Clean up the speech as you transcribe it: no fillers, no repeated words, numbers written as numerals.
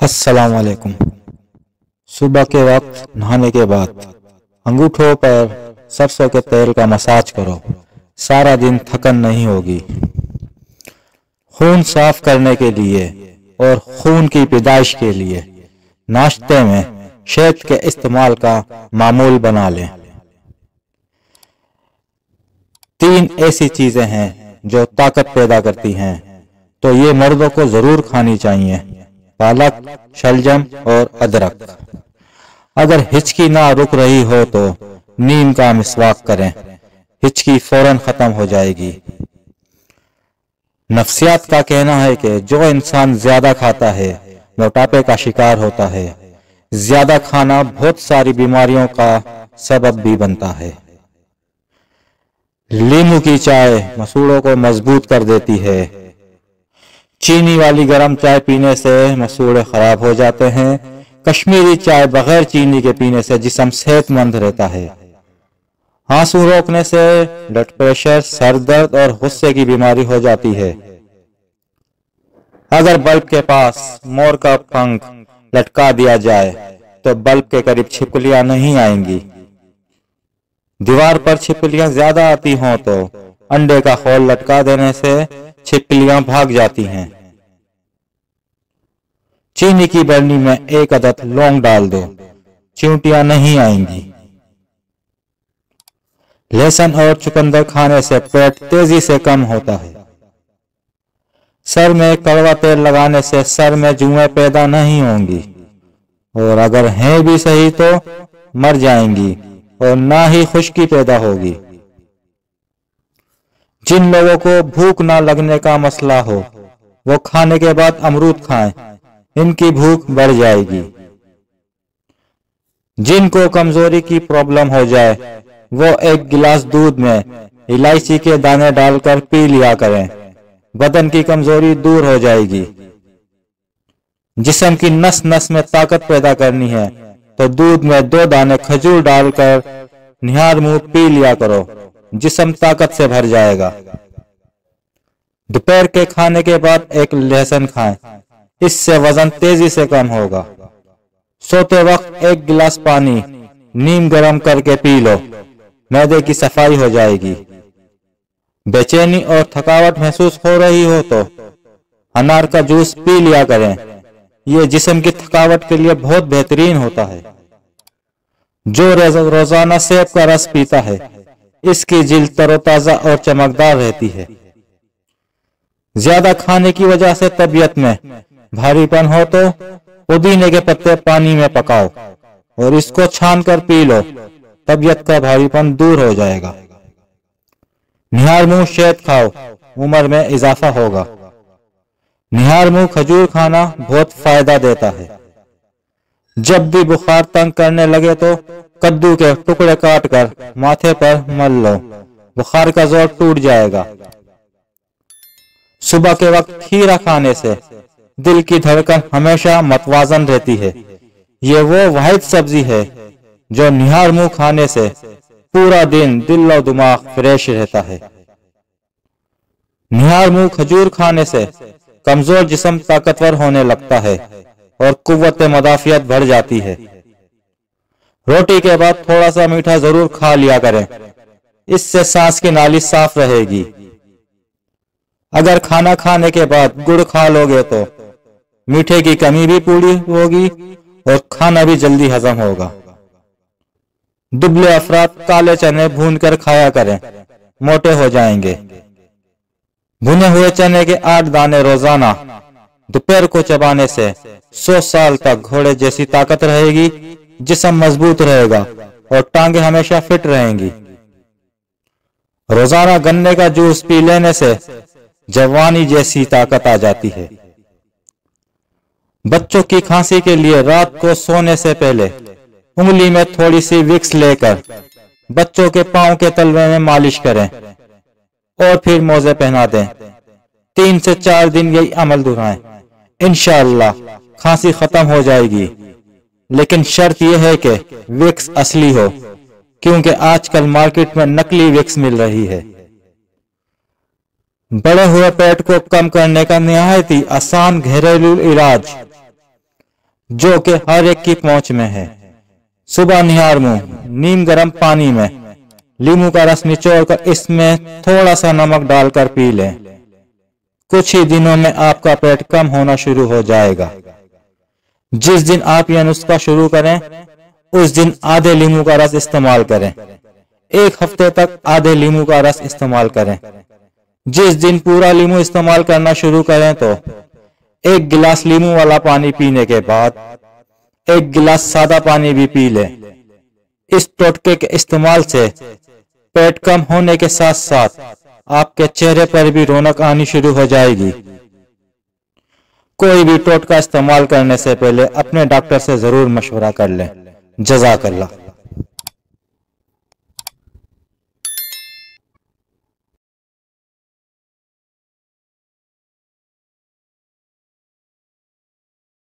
अस्सलाम वालेकुम। सुबह के वक्त नहाने के बाद अंगूठों पर सरसों के तेल का मसाज करो। सारा दिन थकन नहीं होगी। खून साफ करने के लिए और खून की पैदाइश के लिए नाश्ते में शहद के इस्तेमाल का मामूल बना लें। 3 ऐसी चीजें हैं जो ताकत पैदा करती हैं, तो ये मर्दों को जरूर खानी चाहिए: पालक, शलजम और अदरक। अगर हिचकी ना रुक रही हो तो नीम का मिसवाक करें, हिचकी फौरन खत्म हो जाएगी। नफ्सियात का कहना है कि जो इंसान ज्यादा खाता है मोटापे का शिकार होता है। ज्यादा खाना बहुत सारी बीमारियों का सबब भी बनता है। नींबू की चाय मसूड़ों को मजबूत कर देती है। चीनी वाली गर्म चाय पीने से मसूड़े खराब हो जाते हैं। कश्मीरी चाय बगैर चीनी के पीने से जिस्म सेहतमंद रहता है। आंसू रोकने से ब्लड प्रेशर, सर दर्द और गुस्से की बीमारी हो जाती है। अगर बल्ब के पास मोर का पंख लटका दिया जाए तो बल्ब के करीब छिपकलियां नहीं आएंगी। दीवार पर छिपकलियां ज्यादा आती हों तो अंडे का खोल लटका देने से छिपकलियां भाग जाती हैं। चीनी की बरनी में 1 अदद लौंग डाल दो, चींटियां नहीं आएंगी। लहसुन और चुकंदर खाने से पेट तेजी से कम होता है। सर में कड़वा तेल लगाने से सर में जुएं पैदा नहीं होंगी, और अगर हैं भी सही तो मर जाएंगी और ना ही खुश्की पैदा होगी। जिन लोगों को भूख ना लगने का मसला हो वो खाने के बाद अमरूद खाएं, इनकी भूख बढ़ जाएगी। जिनको कमजोरी की प्रॉब्लम हो जाए वो 1 गिलास दूध में इलायची के दाने डालकर पी लिया करें, बदन की कमजोरी दूर हो जाएगी। जिस्म की नस नस में ताकत पैदा करनी है तो दूध में 2 दाने खजूर डालकर निहार मुंह पी लिया करो, जिस्म ताकत से भर जाएगा। दोपहर के खाने के बाद 1 लहसुन खाएं, इससे वजन तेजी से कम होगा। सोते वक्त 1 गिलास पानी नीम गर्म करके पी लो, मैदे की सफाई हो जाएगी। बेचैनी और थकावट महसूस हो रही हो तो अनार का जूस पी लिया करें, यह जिस्म की थकावट के लिए बहुत बेहतरीन होता है। जो रोजाना सेब का रस पीता है इसकी जिल्द तरोताजा और चमकदार रहती है। ज्यादा खाने की वजह से तबीयत में भारीपन हो तो पुदीने के पत्ते पानी में पकाओ और इसको छान कर पी लो, तबीयत का भारीपन दूर हो जाएगा। निहार मुंह शहद खाओ, उम्र में इजाफा होगा। निहार मुंह खजूर खाना बहुत फायदा देता है। जब भी बुखार तंग करने लगे तो कद्दू के टुकड़े काटकर माथे पर मल लो, बुखार का जोर टूट जाएगा। सुबह के वक्त खीरा खाने से दिल की धड़कन हमेशा मतवाजन रहती है। ये वो वाहिद सब्जी है जो निहार मुंह खाने से पूरा दिन दिल और दिमाग फ्रेश रहता है। निहार मुंह खजूर खाने से कमजोर जिस्म ताकतवर होने लगता है और कुव्वत मदाफियत बढ़ जाती है। रोटी के बाद थोड़ा सा मीठा जरूर खा लिया करें, इससे सांस की नाली साफ रहेगी। अगर खाना खाने के बाद गुड़ खा लोगे तो मीठे की कमी भी पूरी होगी और खाना भी जल्दी हजम होगा। दुबले अफराद काले चने भूनकर खाया करें, मोटे हो जाएंगे। भुने हुए चने के 8 दाने रोजाना दोपहर को चबाने से 100 साल तक घोड़े जैसी ताकत रहेगी, जिस्म मजबूत रहेगा और टांगे हमेशा फिट रहेंगी। रोजाना गन्ने का जूस पी लेने से जवानी जैसी ताकत आ जाती है। बच्चों की खांसी के लिए रात को सोने से पहले उंगली में थोड़ी सी विक्स लेकर बच्चों के पांव के तलवे में मालिश करें और फिर मोजे पहना दें। 3 से 4 दिन यही अमल दोहराएं, इंशाअल्लाह खांसी खत्म हो जाएगी। लेकिन शर्त यह है कि विक्स असली हो, क्योंकि आजकल मार्केट में नकली विक्स मिल रही है। बढ़े हुए पेट को कम करने का निहायत ही आसान घरेलू इलाज जो कि हर एक की पहुंच में है। सुबह निहार मुंह नीम गर्म पानी में नींबू का रस निचोड़कर इसमें थोड़ा सा नमक डालकर पी लें। कुछ ही दिनों में आपका पेट कम होना शुरू हो जाएगा। जिस दिन आप यह नुस्खा शुरू करें उस दिन आधे नींबू का रस इस्तेमाल करें। 1 हफ्ते तक आधे नींबू का रस इस्तेमाल करें। जिस दिन पूरा नींबू इस्तेमाल करना शुरू करें तो 1 गिलास नींबू वाला पानी पीने के बाद 1 गिलास सादा पानी भी पी लें। इस टोटके के इस्तेमाल से पेट कम होने के साथ साथ आपके चेहरे पर भी रौनक आनी शुरू हो जाएगी। कोई भी टोटका इस्तेमाल करने से पहले अपने डॉक्टर से जरूर मशवरा कर लें। जज़ाकल्लाह।